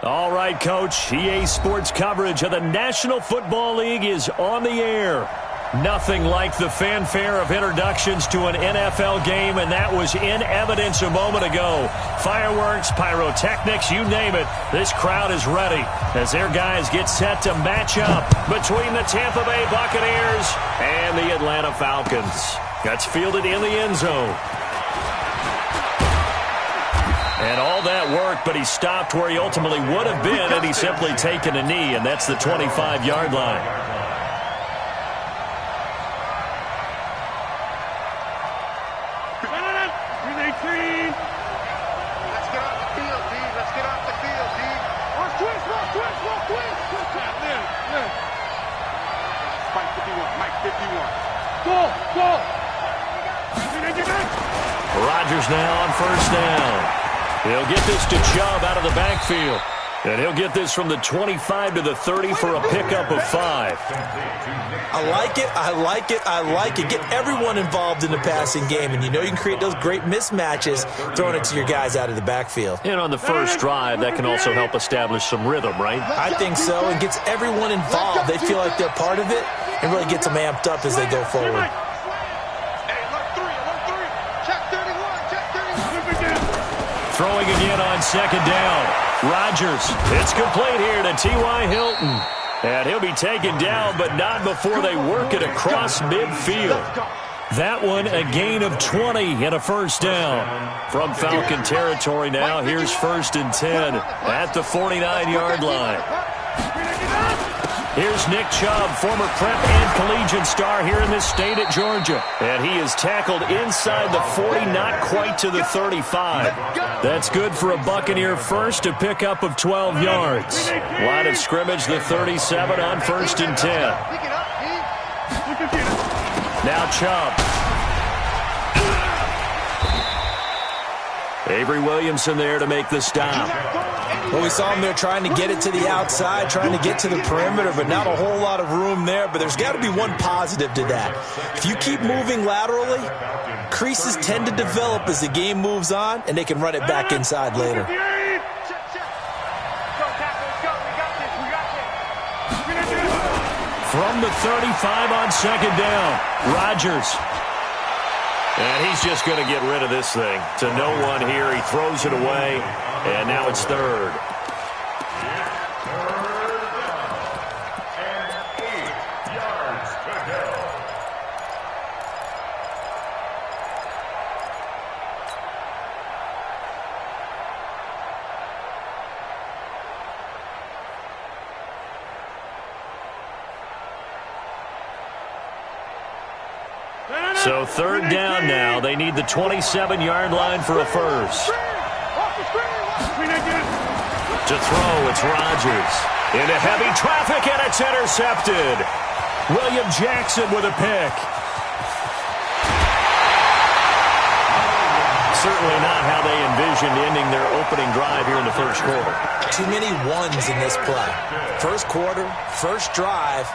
All right, Coach. EA Sports coverage of the National Football League is on the air. Nothing like the fanfare of introductions to an NFL game, and that was in evidence a moment ago. Fireworks, pyrotechnics, you name it. This crowd is ready as their guys get set to match up between the Tampa Bay Buccaneers and the Atlanta Falcons. That's fielded in the end zone. And all that work, but he stopped where he ultimately would have been had he simply taken a knee, and that's the 25-yard line. Let's get off the field, D. Let's get off the field, D. Watch twist. Mike 51. Go. Rodgers now on first down. He'll get this to Chubb out of the backfield. And he'll get this from the 25 to the 30 for a pickup of 5. I like it. Get everyone involved in the passing game. And you know you can create those great mismatches throwing it to your guys out of the backfield. And on the first drive, that can also help establish some rhythm, right? I think so. It gets everyone involved. They feel like they're part of it and really gets them amped up as they go forward. Throwing again on second down. Rodgers, it's complete here to T.Y. Hilton. And he'll be taken down, but not before they work it across midfield. That one, a gain of 20 and a first down. From Falcon territory now, here's 1st and 10 at the 49-yard line. Here's Nick Chubb, former prep and collegiate star here in this state at Georgia. And he is tackled inside the 40, not quite to the 35. That's good for a Buccaneer first, a pickup of 12 yards. Line of scrimmage, the 37 on 1st and 10. Now Chubb. Avery Williamson there to make the stop. Well, we saw him there trying to get it to the outside, trying to get to the perimeter, but not a whole lot of room there. But there's got to be one positive to that. If you keep moving laterally, creases tend to develop as the game moves on, and they can run it back inside later. From the 35 on second down, Rodgers. And he's just going to get rid of this thing. To no one here. He throws it away, and now it's 3rd. So 3rd down now. They need the 27-yard line for a first. To throw, it's Rodgers. Into heavy traffic, and it's intercepted. William Jackson with a pick. Certainly not how they envisioned ending their opening drive here in the first quarter. Too many ones in this play. First quarter, first drive,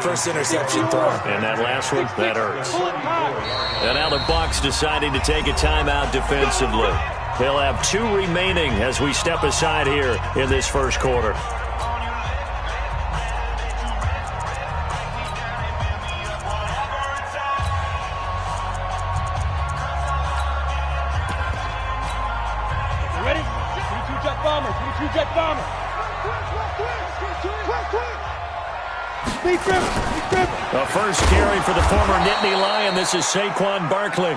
first interception throw. And that last one, that hurts. And now the Bucs deciding to take a timeout defensively. They'll have 2 remaining as we step aside here in this first quarter. Ready? 22-jet bomber. 22-jet bomber. A first carry for the former Nittany Lion. This is Saquon Barkley.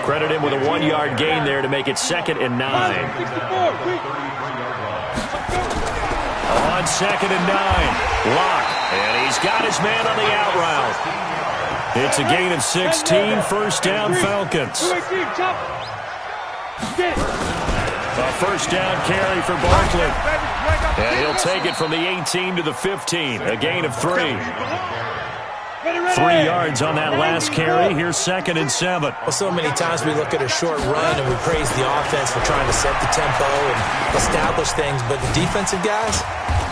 Credit him with a 1-yard gain there to make it 2nd and 9. On 2nd and 9. Lock. And he's got his man on the out route. It's a gain of 16. First down, Falcons. A first down carry for Barkley. And he'll take it from the 18 to the 15. A gain of 3. 3 yards on that last carry. Here's 2nd and 7. Well, so many times we look at a short run and we praise the offense for trying to set the tempo and establish things. But the defensive guys,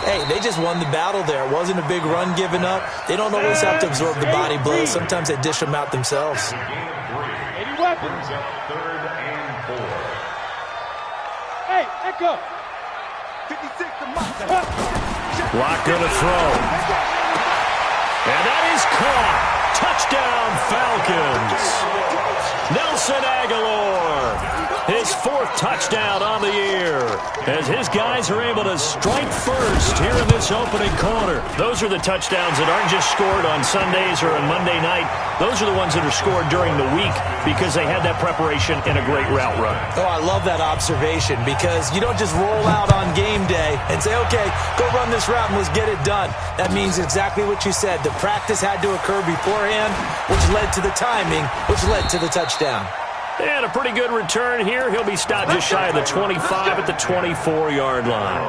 hey, they just won the battle there. It wasn't a big run given up. They don't always have to absorb the body blows. Sometimes they dish them out themselves. 80 weapons. Hey, Echo. Lock gonna throw. And that is caught. Touchdown, Falcons. Nelson Aguilar. His 4th touchdown on the year as his guys are able to strike first here in this opening quarter. Those are the touchdowns that aren't just scored on Sundays or on Monday night. Those are the ones that are scored during the week because they had that preparation in a great route run. Oh, I love that observation because you don't just roll out on game day and say, okay, go run this route and let's get it done. That means exactly what you said. The practice had to occur beforehand, which led to the timing, which led to the touchdown. And a pretty good return here. He'll be stopped just shy of the 25 at the 24-yard line.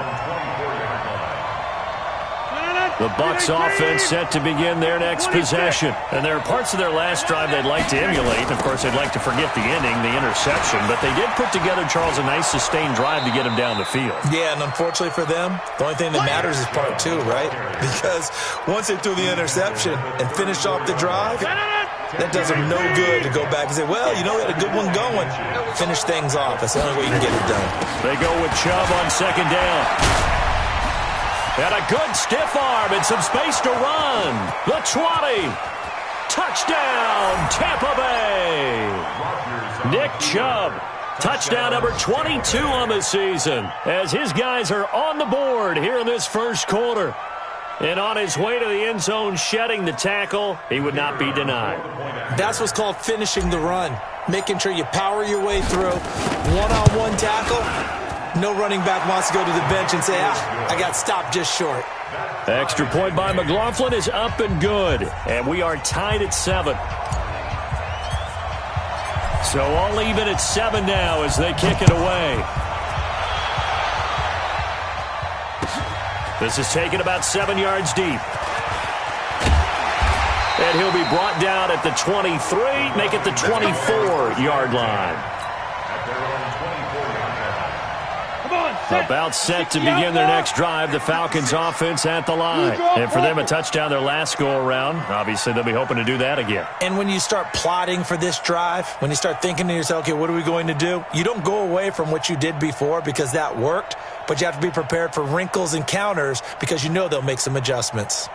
The Bucs offense set to begin their next possession. And there are parts of their last drive they'd like to emulate. Of course, they'd like to forget the ending, the interception. But they did put together, Charles, a nice sustained drive to get him down the field. Yeah, and unfortunately for them, the only thing that matters is part 2, right? Because once they threw the interception and finished off the drive, that does them no good to go back and say, well, you know, we had a good one going. Finish things off. That's the only way you can get it done. They go with Chubb on 2nd down. And a good stiff arm and some space to run. The 20. Touchdown, Tampa Bay. Nick Chubb. Touchdown number 22 on the season as his guys are on the board here in this first quarter. And on his way to the end zone, shedding the tackle, he would not be denied. That's what's called finishing the run. Making sure you power your way through. One-on-one tackle. No running back wants to go to the bench and say, I got stopped just short. Extra point by McLaughlin is up and good. And we are tied at 7. So all even at 7 now as they kick it away. This is taken about 7 yards deep. And he'll be brought down at the 23, make it the 24-yard line. About set to begin their next drive. The Falcons offense at the line. And for them, a touchdown their last go-around. Obviously, they'll be hoping to do that again. And when you start plotting for this drive, when you start thinking to yourself, okay, what are we going to do? You don't go away from what you did before because that worked, but you have to be prepared for wrinkles and counters because you know they'll make some adjustments.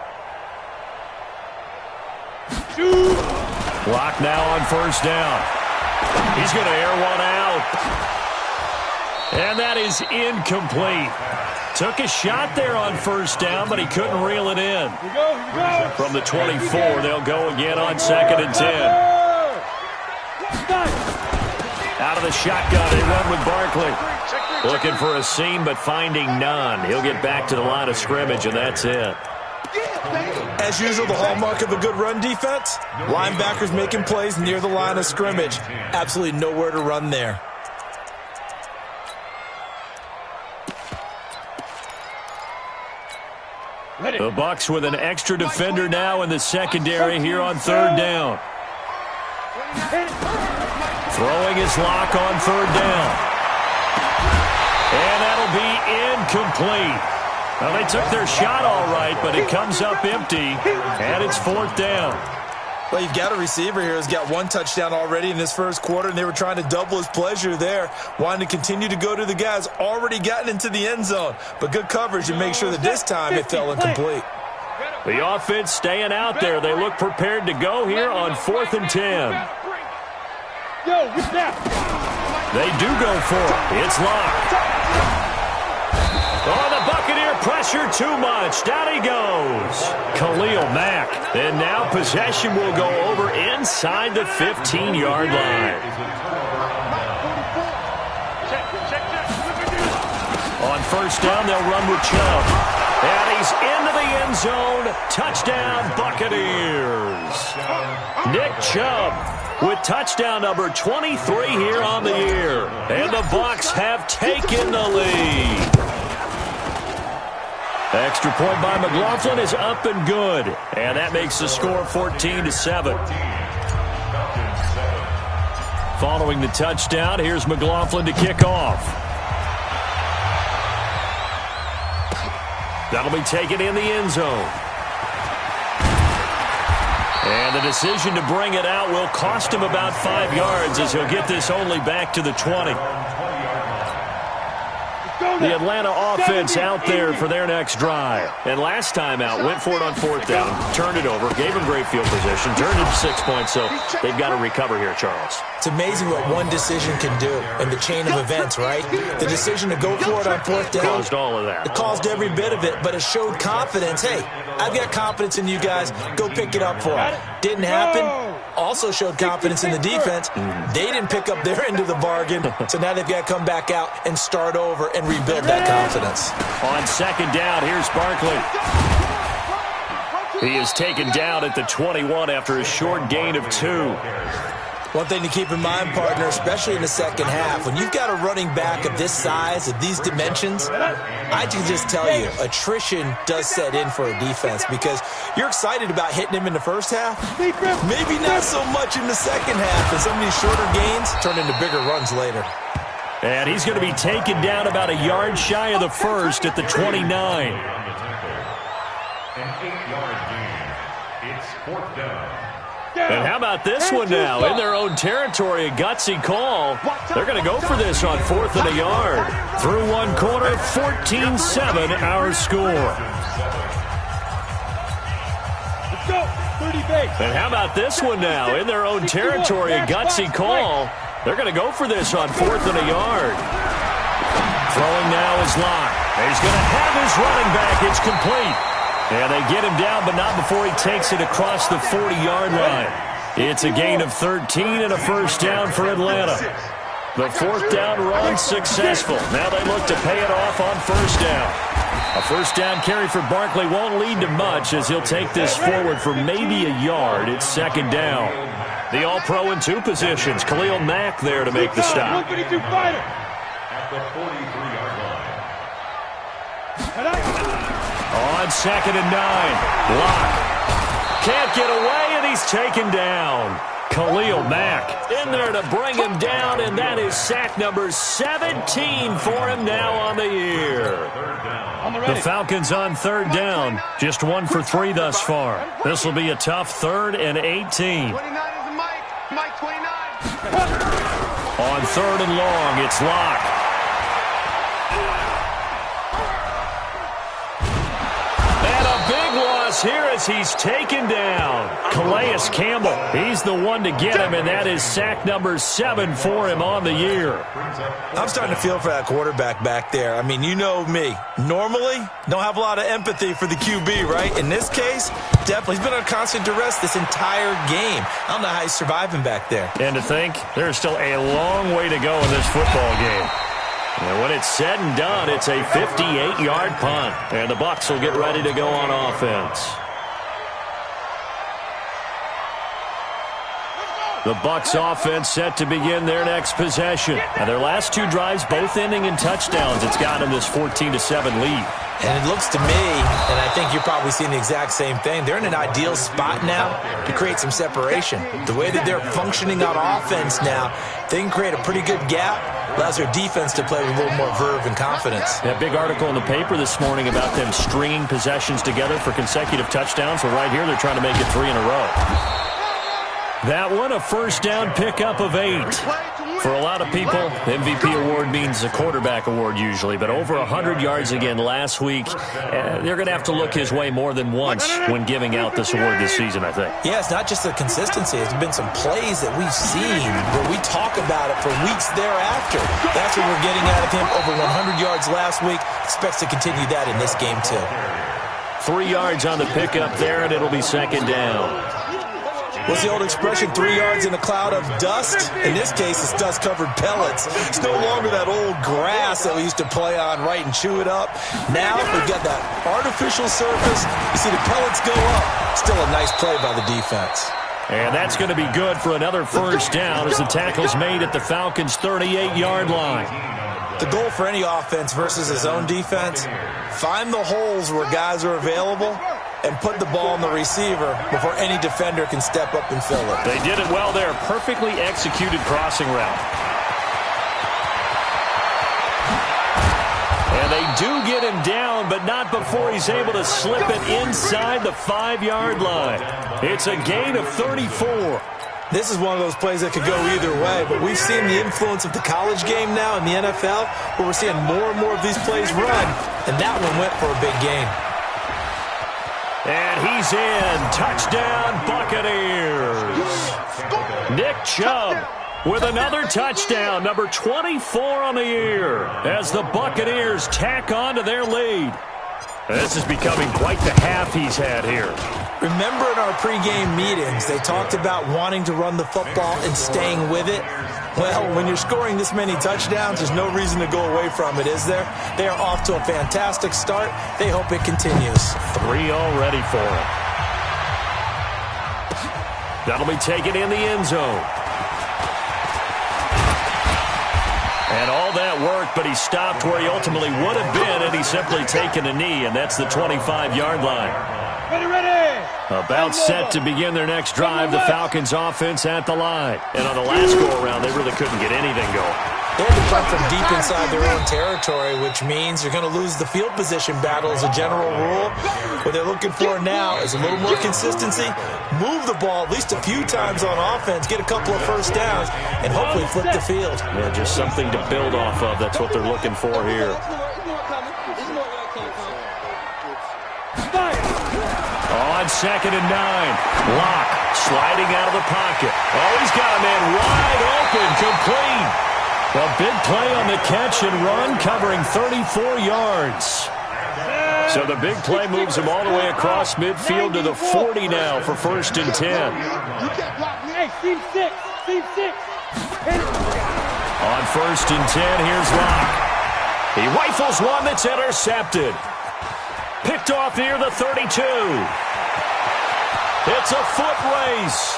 Block now on 1st down. He's going to air one out. And that is incomplete. Took a shot there on 1st down, but he couldn't reel it in. Here we go. From the 24, they'll go again on 2nd and 10. Out of the shotgun, they run with Barkley. Looking for a seam, but finding none. He'll get back to the line of scrimmage, and that's it. As usual, the hallmark of a good run defense, linebackers making plays near the line of scrimmage. Absolutely nowhere to run there. The Bucs with an extra defender now in the secondary here on 3rd down. Throwing his lock on 3rd down. And that'll be incomplete. Well, they took their shot all right, but it comes up empty, and it's 4th down. Well, you've got a receiver here who's got 1 touchdown already in this first quarter, and they were trying to double his pleasure there, wanting to continue to go to the guys already gotten into the end zone. But good coverage to make sure that this time it fell incomplete. The offense staying out there. They look prepared to go here on 4th and 10. Yo, get that. They do go for it. It's locked. Oh, the Buccaneer pressure too much. Down he goes. Khalil Mack. And now possession will go over inside the 15-yard line. On 1st down, they'll run with Chubb. And he's into the end zone. Touchdown, Buccaneers. Nick Chubb with touchdown number 23 here on the year. And the Bucs have taken the lead. Extra point by McLaughlin is up and good. And that makes the score 14-7. Following the touchdown, here's McLaughlin to kick off. That'll be taken in the end zone. And the decision to bring it out will cost him about 5 yards as he'll get this only back to the 20. The Atlanta offense out there for their next drive. And last time out, went for it on fourth down, turned it over, gave them great field position, turned it to 6 points, so they've got to recover here, Charles. It's amazing what one decision can do in the chain of events, right? The decision to go for it on fourth down. Caused all of that. It caused every bit of it, but it showed confidence. Hey, I've got confidence in you guys. Go pick it up for them. Didn't happen. Also showed confidence in the defense. They didn't pick up their end of the bargain, so now they've got to come back out and start over and rebuild that confidence. On second down, here's Barkley. He is taken down at the 21 after a short gain of 2. One thing to keep in mind, partner, especially in the second half, when you've got a running back of this size, of these dimensions, I can just tell you, attrition does set in for a defense because you're excited about hitting him in the first half. Maybe not so much in the second half, and some of these shorter gains turn into bigger runs later. And he's going to be taken down about a yard shy of the first at the 29. An 8-yard gain. It's fourth down. And how about this one now? In their own territory, a gutsy call. They're going to go for this on fourth and a yard. Through one quarter, 14-7 our score. Let's go. 30 base. And how about this one now? In their own territory, a gutsy call. They're going to go for this on fourth and a yard. Throwing now is Locke. He's going to have his running back. It's complete. And they get him down, but not before he takes it across the 40-yard line. It's a gain of 13 and a first down for Atlanta. The fourth down run successful. Now they look to pay it off on first down. A first down carry for Barkley won't lead to much as he'll take this forward for maybe a yard. It's second down. The All-Pro in 2 positions. Khalil Mack there to make the stop. 152 fighter. At the 43-yard line. On second and 9, Locke can't get away, and he's taken down. Khalil Mack in there to bring him down, and that is sack number 17 for him now on the year. The Falcons on third down, just 1 for 3 thus far. This will be a tough 3rd and 18. 29 is Mike 29. On third and long, it's Locke. Here as he's taken down. Calais Campbell, he's the one to get him, and that is sack number 7 for him on the year. I'm starting to feel for that quarterback back there. I mean, you know me. Normally, don't have a lot of empathy for the QB, right? In this case, definitely. He's been under constant duress this entire game. I don't know how he's surviving back there. And to think, there's still a long way to go in this football game. And when it's said and done, it's a 58-yard punt. And the Bucs will get ready to go on offense. The Bucs offense set to begin their next possession. And their last 2 drives, both ending in touchdowns. It's got them this 14-7 lead. And it looks to me, and I think you're probably seeing the exact same thing, they're in an ideal spot now to create some separation. The way that they're functioning on offense now, they can create a pretty good gap. Allows their defense to play with a little more verve and confidence. That big article in the paper this morning about them stringing possessions together for consecutive touchdowns. Well, right here, they're trying to make it 3 in a row. That one, a first down pickup of 8. For a lot of people, MVP award means a quarterback award usually, but over 100 yards again last week. They're going to have to look his way more than once when giving out this award this season, I think. Yeah, it's not just the consistency. It's been some plays that we've seen where we talk about it for weeks thereafter. That's what we're getting out of him. Over 100 yards last week. Expects to continue that in this game, too. 3 yards on the pickup there, and it'll be second down. What's the old expression, 3 yards in a cloud of dust? In this case, it's dust-covered pellets. It's no longer that old grass that we used to play on, right, and chew it up. Now we've got that artificial surface. You see the pellets go up. Still a nice play by the defense. And that's going to be good for another first down as the tackle's made at the Falcons' 38-yard line. The goal for any offense versus his own defense, find the holes where guys are available and put the ball on the receiver before any defender can step up and fill it. They did it well there. Perfectly executed crossing route. And they do get him down, but not before he's able to slip it inside the 5-yard line. It's a gain of 34. This is one of those plays that could go either way, but we've seen the influence of the college game now in the NFL, where we're seeing more and more of these plays run, and that one went for a big gain. And he's in. Touchdown, Buccaneers. Nick Chubb with another touchdown, number 24 on the year, as the Buccaneers tack on to their lead. This is becoming quite the half he's had here. Remember in our pregame meetings, they talked about wanting to run the football and staying with it? Well, when you're scoring this many touchdowns, there's no reason to go away from it, is there? They are off to a fantastic start. They hope it continues. 3 already for him. That'll be taken in the end zone. And all that worked, but he stopped where he ultimately would have been, and he's simply taken a knee, and that's the 25-yard line. Ready. About set to begin their next drive, the Falcons offense at the line. And on the last go-around, they really couldn't get anything going. They had to come from deep inside their own territory, which means you're going to lose the field position battle as a general rule. What they're looking for now is a little more consistency, move the ball at least a few times on offense, get a couple of first downs, and hopefully flip the field. Yeah, just something to build off of. That's what they're looking for here. On 2nd and 9, Locke sliding out of the pocket. Oh, he's got a man wide open, complete. A big play on the catch and run, covering 34 yards. So the big play moves him all the way across midfield to the 40 now for 1st and 10. Hey, team 6. On 1st and 10, here's Locke. He rifles one that's intercepted. Picked off near the 32. It's a foot race.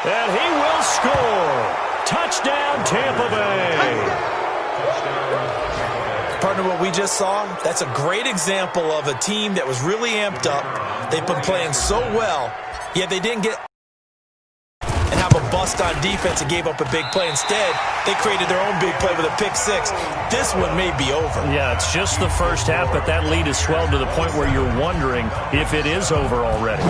And he will score. Touchdown, Tampa Bay. Partner, what we just saw, that's a great example of a team that was really amped up. They've been playing so well, yet they didn't get and have a bust on defense and gave up a big play. Instead, they created their own big play with a pick six. This one may be over. Yeah, it's just the first half, but that lead has swelled to the point where you're wondering if it is over already.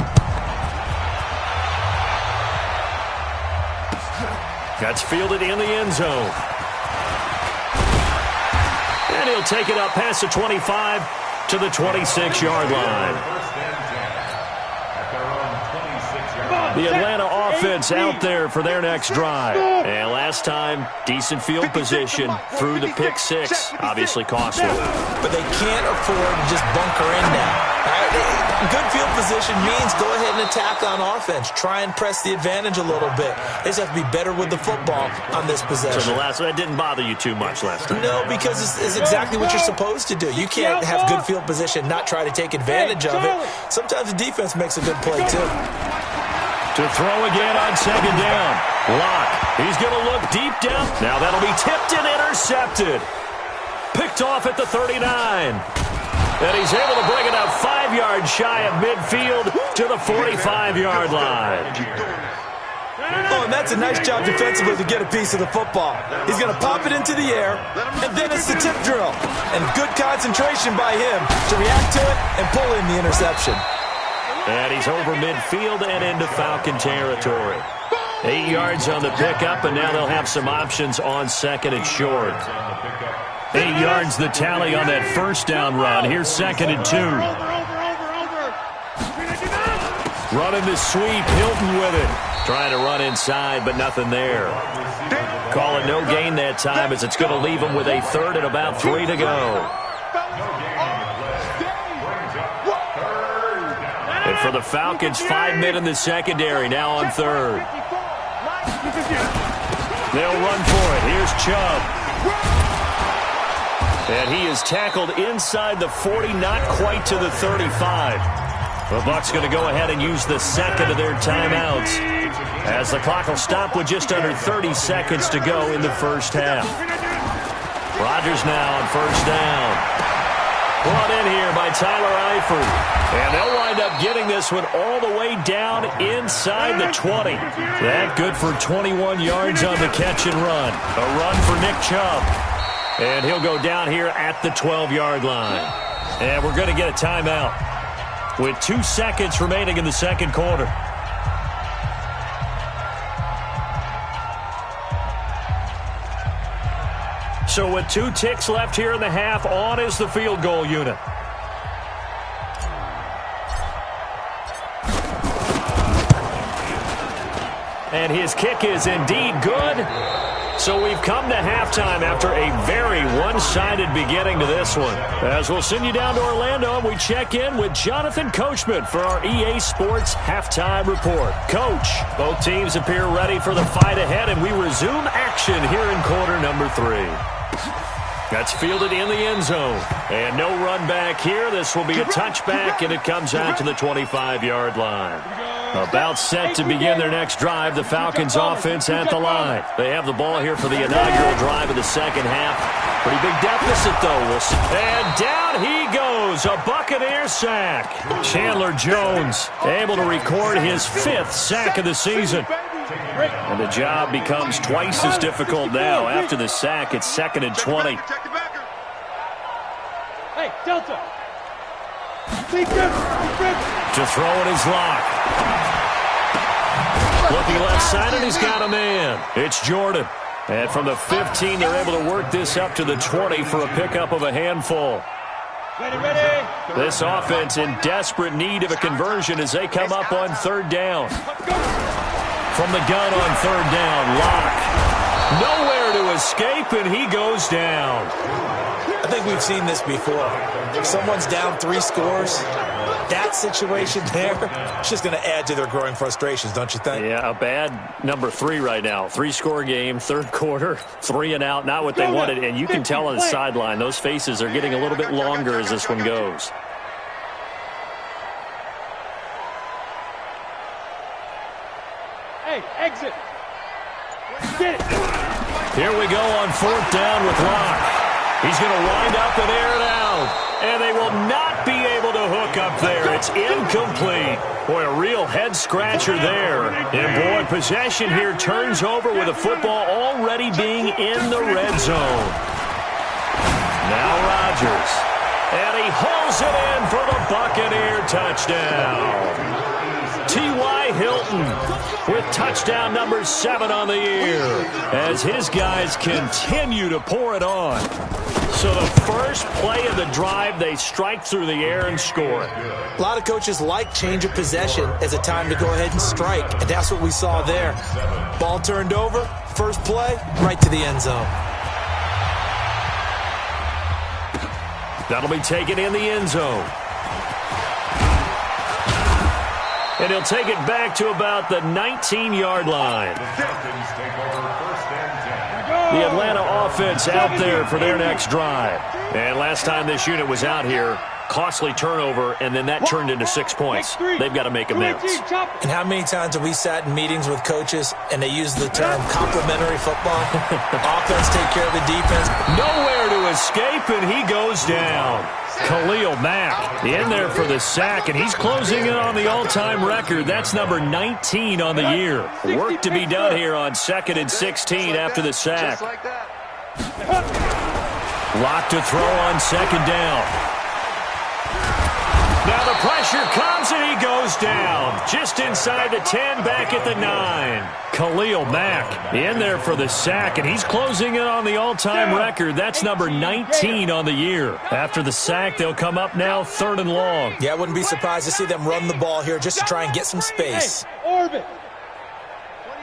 That's fielded in the end zone. And he'll take it up past the 25 to the 26-yard line. The Atlanta offense out there for their next drive. And last time, decent field position through the pick six. Obviously costly. But they can't afford to just bunker in now. Good field position means go ahead and attack on offense. Try and press the advantage a little bit. They just have to be better with the football on this possession. So that didn't bother you too much last time? No, because it's exactly what you're supposed to do. You can't have good field position, not try to take advantage of it. Sometimes the defense makes a good play, too. To throw again on 2nd down. Locke. He's going to look deep down. Now that'll be tipped and intercepted. Picked off at the 39. And he's able to bring it out 5 yards shy of midfield to the 45-yard line. Oh, and that's a nice job defensively to get a piece of the football. He's going to pop it into the air, and then it's the tip drill. And good concentration by him to react to it and pull in the interception. And he's over midfield and into Falcon territory. 8 yards on the pickup, and now they'll have some options on 2nd and short. 8 yards the tally on that first down run. Here's 2nd and 2. Running the sweep, Hilton with it. Trying to run inside, but nothing there. Call it no gain that time, as it's going to leave him with a 3rd and about 3 to go. And for the Falcons, 5 men in the secondary, now on 3rd. They'll run for it. Here's Chubb. And he is tackled inside the 40, not quite to the 35. The Bucs going to go ahead and use the 2nd of their timeouts, as the clock will stop with just under 30 seconds to go in the first half. Rodgers now on 1st down. Brought in here by Tyler Eifert. And they'll wind up getting this one all the way down inside the 20. That good for 21 yards on the catch and run. A run for Nick Chubb. And he'll go down here at the 12-yard line. And we're going to get a timeout with 2 seconds remaining in the second quarter. So with 2 ticks left here in the half, on is the field goal unit. And his kick is indeed good. So we've come to halftime after a very one-sided beginning to this one. As we'll send you down to Orlando, and we check in with Jonathan Coachman for our EA Sports Halftime Report. Coach, both teams appear ready for the fight ahead, and we resume action here in quarter number 3. That's fielded in the end zone. And no run back here. This will be a touchback, and it comes out to the 25-yard line. About set to begin their next drive, the Falcons offense at the line. They have the ball here for the inaugural drive of the second half. Pretty big deficit, though. And down he goes, a Buccaneer sack. Chandler Jones able to record his 5th sack of the season. And the job becomes twice as difficult now. After the sack, it's 2nd and 20. Hey, Delta. To throw in his lock. Looking left side, and he's got a man. It's Jordan. And from the 15, they're able to work this up to the 20 for a pickup of a handful. Ready. This offense in desperate need of a conversion as they come up on 3rd down. From the gun on 3rd down, Locke. Nowhere to escape, and he goes down. I think we've seen this before. If someone's down 3 scores, that situation there, it's just going to add to their growing frustrations, don't you think? Yeah, a bad number 3 right now. 3-score game, 3rd quarter, 3 and out, not what they wanted. And you can tell on the sideline, those faces are getting a little bit longer as this one goes. Hey, exit. Get it. Here we go on 4th down with Locke. He's going to wind up and air it out. And they will not be able to hook up there. It's incomplete. Boy, a real head-scratcher there. And, boy, possession here turns over with the football already being in the red zone. Now Rodgers. And he hauls it in for the Buccaneer touchdown. T.Y. Hilton with touchdown number 7 on the year as his guys continue to pour it on. So the first play of the drive, they strike through the air and score it. A lot of coaches like change of possession as a time to go ahead and strike, and that's what we saw there. Ball turned over, first play, right to the end zone. That'll be taken in the end zone. And he'll take it back to about the 19-yard line. The Atlanta offense out there for their next drive. And last time this unit was out here, costly turnover, and then that turned into 6 points. They've got to make amends. And how many times have we sat in meetings with coaches and they use the term complementary football? Offense take care of the defense. Nowhere to escape, and he goes down. Khalil Mack in there for the sack, and he's closing in on the all-time record. That's number 19 on the year. Work to be done here on 2nd and 16 after the sack. Lock to throw on 2nd down. Now the pressure comes, and he goes down. Just inside the 10, back at the 9. Khalil Mack in there for the sack, and he's closing in on the all-time record. That's number 19 on the year. After the sack, they'll come up now 3rd and long. Yeah, I wouldn't be surprised to see them run the ball here just to try and get some space. Orbit.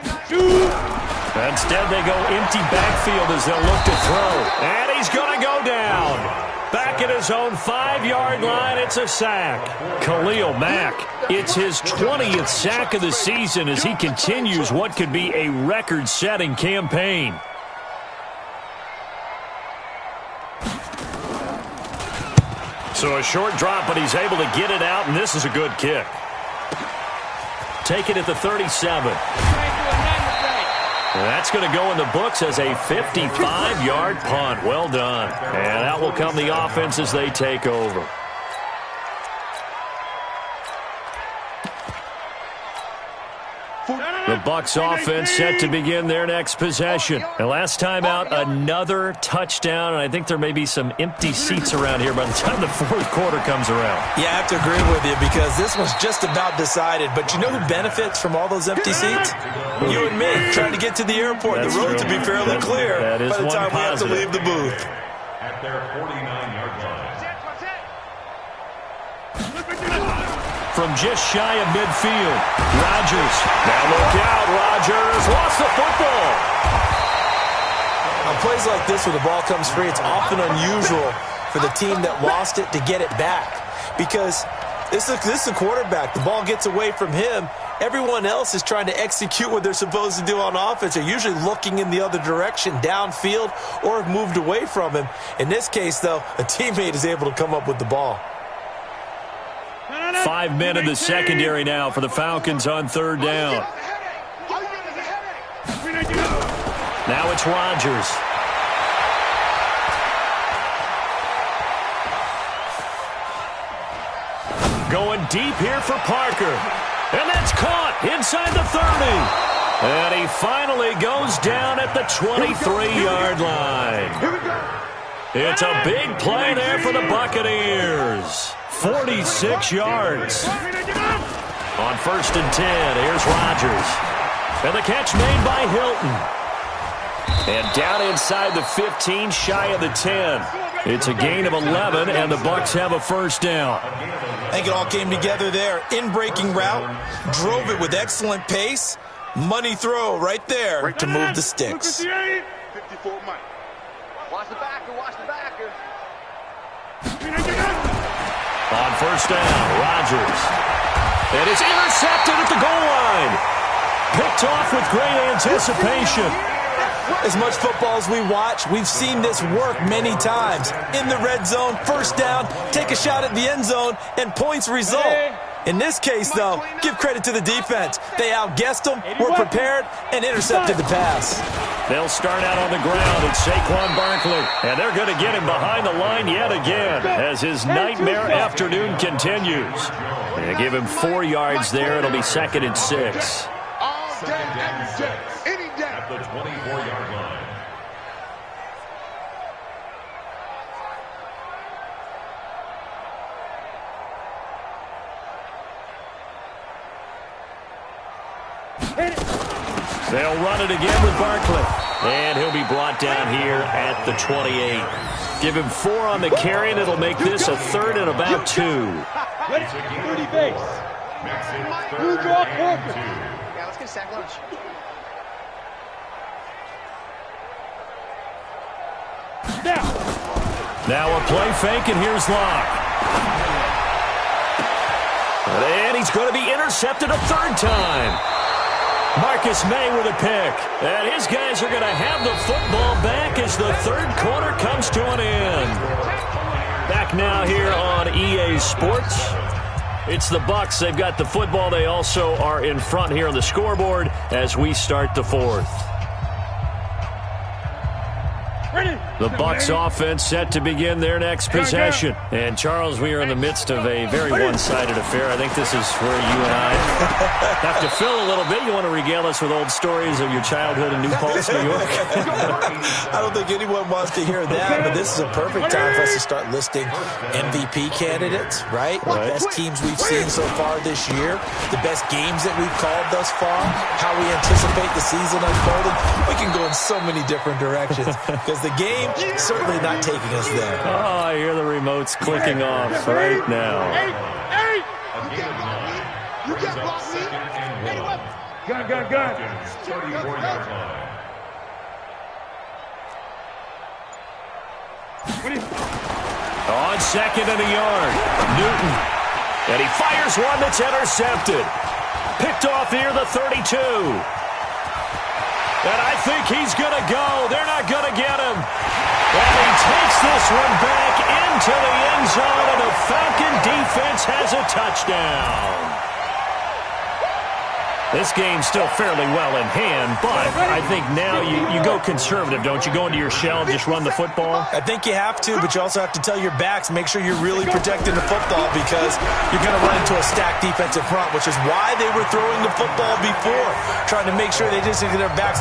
Instead, they go empty backfield as they'll look to throw. And he's going to go down. Back at his own 5-yard line, it's a sack. Khalil Mack, it's his 20th sack of the season as he continues what could be a record-setting campaign. So a short drop, but he's able to get it out, and this is a good kick. Take it at the 37. That's going to go in the books as a 55-yard punt. Well done. And out will come the offense as they take over. The Bucs offense set to begin their next possession. And last time out, another touchdown. And I think there may be some empty seats around here by the time the fourth quarter comes around. Yeah, I have to agree with you because this one's just about decided. But you know who benefits from all those empty seats? You and me, trying to get to the airport. That's the roads true. will be fairly clear that is by the time one we have to positive. leave the booth. At their 49-yard line. From just shy of midfield, Rodgers. Now look out, Rodgers lost the football. On plays like this where the ball comes free, it's often unusual for the team that lost it to get it back because this is a quarterback. The ball gets away from him. Everyone else is trying to execute what they're supposed to do on offense. They're usually looking in the other direction, downfield, or have moved away from him. In this case, though, a teammate is able to come up with the ball. 5 men in the secondary now for the Falcons on third down. Now it's Rodgers. Going deep here for Parker. And that's caught inside the 30. And he finally goes down at the 23-yard line. It's a big play there for the Buccaneers. 46 yards. On 1st and 10, here's Rodgers. And the catch made by Hilton. And down inside the 15, shy of the 10. It's a gain of 11, and the Bucs have a first down. I think it all came together there. In-breaking route, drove it with excellent pace. Money throw right there to move the sticks. 54 Mike. Watch the backer, watch the backer. On first down, Rodgers. And it's intercepted at the goal line. Picked off with great anticipation. As much football as we watch, we've seen this work many times. In the red zone, first down, take a shot at the end zone, and points result. In this case, though, give credit to the defense. They outguessed them, were prepared, and intercepted the pass. They'll start out on the ground at Saquon Barkley. And they're going to get him behind the line yet again as his nightmare afternoon continues. They give him 4 yards there. It'll be 2nd and 6. All day, every day, any day. At the 24-yard line. They'll run it again with Barkley. And he'll be brought down here at the 28. Give him 4 on the carry, and it'll make this a 3rd and about 2. Ready? 30 base. Makes it Blue 3rd draw and corner. 2. Yeah, let's get a sack lunch. Now a play fake, and here's Locke. And he's going to be intercepted a 3rd time. Marcus May with a pick. And his guys are going to have the football back as the 3rd quarter comes to an end. Back now here on EA Sports. It's the Bucs. They've got the football. They also are in front here on the scoreboard as we start the 4th. The Bucs offense set to begin their next possession. And, Charles, we are in the midst of a very one-sided affair. I think this is where you and I have to fill a little bit. You want to regale us with old stories of your childhood in New Paltz, New York? I don't think anyone wants to hear that, but this is a perfect time for us to start listing MVP candidates, right? The best teams we've seen so far this year, the best games that we've called thus far, how we anticipate the season unfolding. We can go in so many different directions because the game certainly not taking us there. Oh, I hear the remotes clicking off right now. Hey! You can't block me. Gun. 34-yard line. On 2nd and a yard, Newton. And he fires one that's intercepted. Picked off near the 32. And I think he's going to go. They're not going to get him. And he takes this one back into the end zone, and the Falcon defense has a touchdown. This game's still fairly well in hand, but I think now you go conservative, don't you? Go into your shell and just run the football? I think you have to, but you also have to tell your backs, make sure you're really protecting the football because you're going to run into a stacked defensive front, which is why they were throwing the football before, trying to make sure they just get their backs,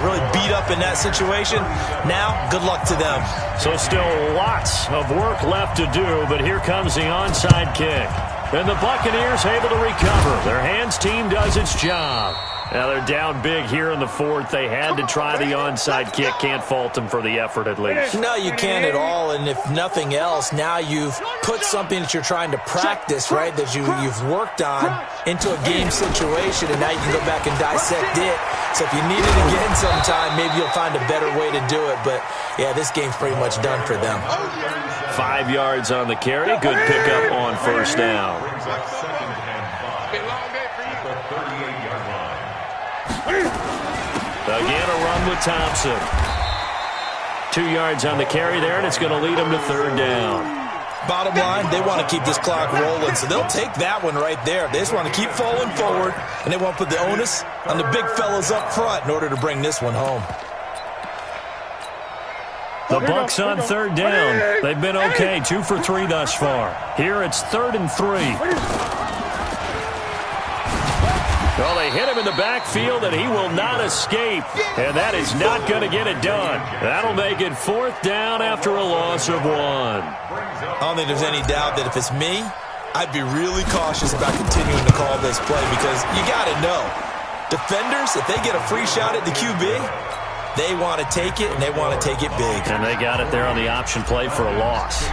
really beat up in that situation. Now, good luck to them. So still lots of work left to do, but here comes the onside kick. And the Buccaneers able to recover. Their hands team does its job. Now they're down big here in the fourth. They had to try the onside kick. Can't fault them for the effort at least. No, you can't at all. And if nothing else, now you've put something that you're trying to practice, right, that you've worked on into a game situation, and now you can go back and dissect it. So if you need it again sometime, maybe you'll find a better way to do it. But, yeah, this game's pretty much done for them. 5 yards on the carry. Good pickup on first down. Again, a run with Thompson. 2 yards on the carry there, and it's going to lead them to third down. Bottom line, they want to keep this clock rolling, so they'll take that one right there. They just want to keep falling forward, and they want to put the onus on the big fellas up front in order to bring this one home. The Bucs on third down. They've been okay, 2 for 3 thus far. Here it's 3rd and 3. Well, they hit him in the backfield, and he will not escape. And that is not going to get it done. That'll make it 4th down after a loss of 1. I don't think there's any doubt that if it's me, I'd be really cautious about continuing to call this play because you got to know, defenders, if they get a free shot at the QB, they want to take it, and they want to take it big. And they got it there on the option play for a loss.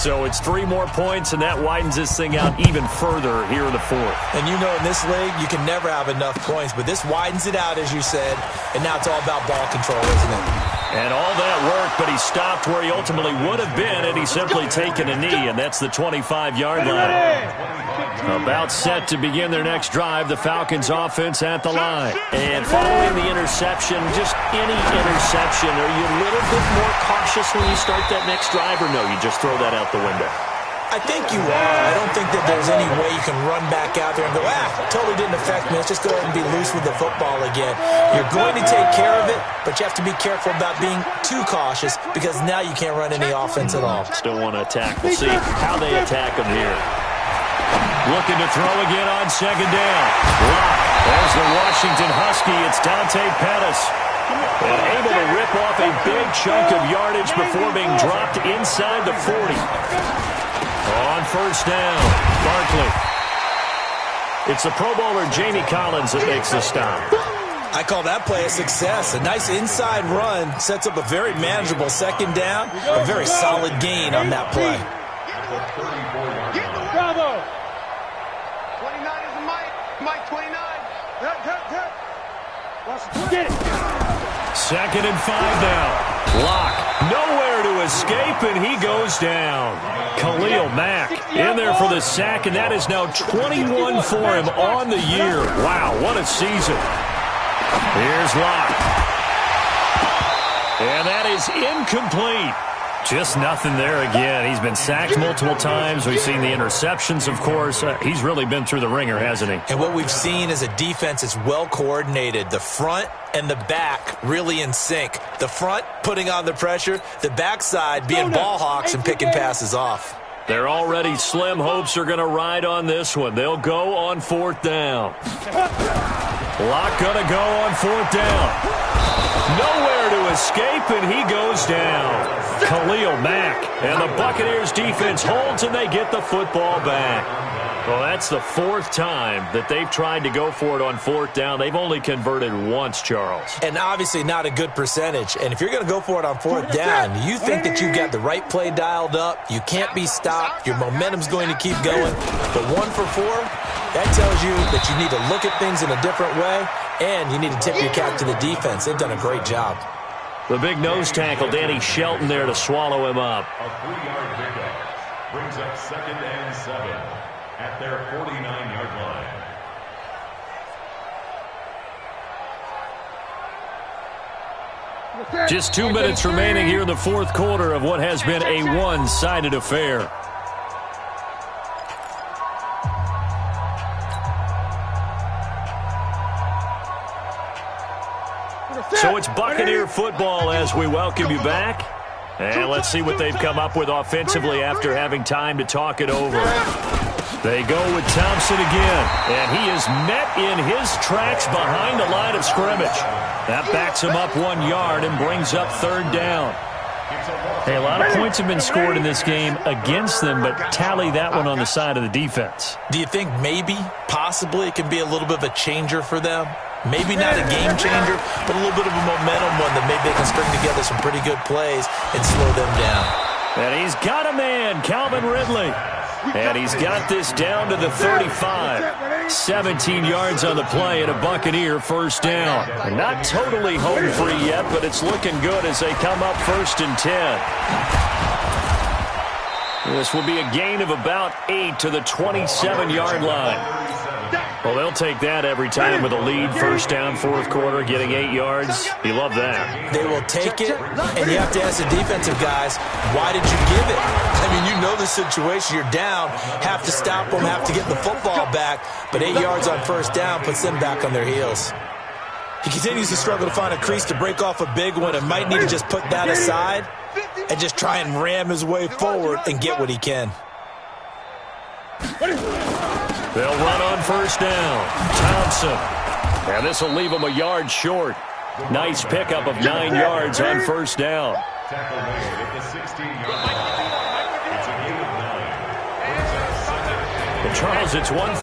So it's 3 more points, and that widens this thing out even further here in the fourth. And you know in this league, you can never have enough points, but this widens it out, as you said, and now it's all about ball control, isn't it? And all that work, but he stopped where he ultimately would have been, and he's simply taken a knee, and that's the 25-yard line. About set to begin their next drive, the Falcons offense at the line. And following the interception, just any interception, are you a little bit more cautious when you start that next drive, or no, you just throw that out the window? I think you are. I don't think that there's any way you can run back out there and go, totally didn't affect me. Let's just go ahead and be loose with the football again. You're going to take care of it, but you have to be careful about being too cautious because now you can't run any offense at all. Still want to attack. We'll see how they attack them here. Looking to throw again on second down. Lock. There's the Washington Husky. It's Dante Pettis. And able to rip off a big chunk of yardage before being dropped inside the 40. On first down, Barkley. It's the Pro Bowler Jamie Collins that makes the stop. I call that play a success. A nice inside run sets up a very manageable second down. A very solid gain on that play. Bravo! 29 is Mike 29. Get it! 2nd and 5 now. Lock. Nowhere to escape, and he goes down. Khalil Mack in there for the sack, and that is now 21 for him on the year. Wow, what a season. Here's Lock. And that is incomplete. Just nothing there again. He's been sacked multiple times. We've seen the interceptions, of course. He's really been through the ringer, hasn't he? And what we've seen is a defense that's well coordinated. The front and the back really in sync. The front putting on the pressure. The backside being ball hawks and picking passes off. Their already slim hopes are going to ride on this one. They'll go on 4th down. Lock going to go on 4th down. Nowhere to escape, and he goes down. Khalil Mack. And the Buccaneers defense holds, and they get the football back. Well, that's the 4th time that they've tried to go for it on 4th down. They've only converted once, Charles. And obviously not a good percentage. And if you're going to go for it on 4th down, you think that you've got the right play dialed up. You can't be stopped. Your momentum's going to keep going. But 1 for 4, that tells you that you need to look at things in a different way, and you need to tip your cap to the defense. They've done a great job. The big nose tackle, Danny Shelton, there to swallow him up. A 3-yard pickup brings up 2nd and 7 at their 49-yard line. Just 2 minutes remaining here in the 4th quarter of what has been a one-sided affair. it's Buccaneer football as we welcome you back. And let's see what they've come up with offensively after having time to talk it over. They go with Thompson again, and he is met in his tracks behind the line of scrimmage. That backs him up 1 yard and brings up third down. Hey, a lot of points have been scored in this game against them, but tally that one on the side of the defense. Do you think maybe, possibly, it can be a little bit of a changer for them? Maybe not a game changer, but a little bit of a momentum one that maybe they can string together some pretty good plays and slow them down. And he's got a man, Calvin Ridley. And he's got this down to the 35. 17 yards on the play and a Buccaneer first down. Not totally home free yet, but it's looking good as they come up 1st and 10. This will be a gain of about 8 to the 27-yard line. Well, they'll take that every time with a lead. First down, fourth quarter, getting 8 yards. You love that. They will take it, and you have to ask the defensive guys, why did you give it? I mean, you know the situation. You're down, have to stop them, have to get the football back, but 8 yards on first down puts them back on their heels. He continues to struggle to find a crease to break off a big one and might need to just put that aside and just try and ram his way forward and get what he can. They'll run on first down. Thompson. And this will leave him a yard short. Nice pickup of 9 yards on first down. Tackle made at the 16-yard line. It's a gain of 9. And Charles, it's one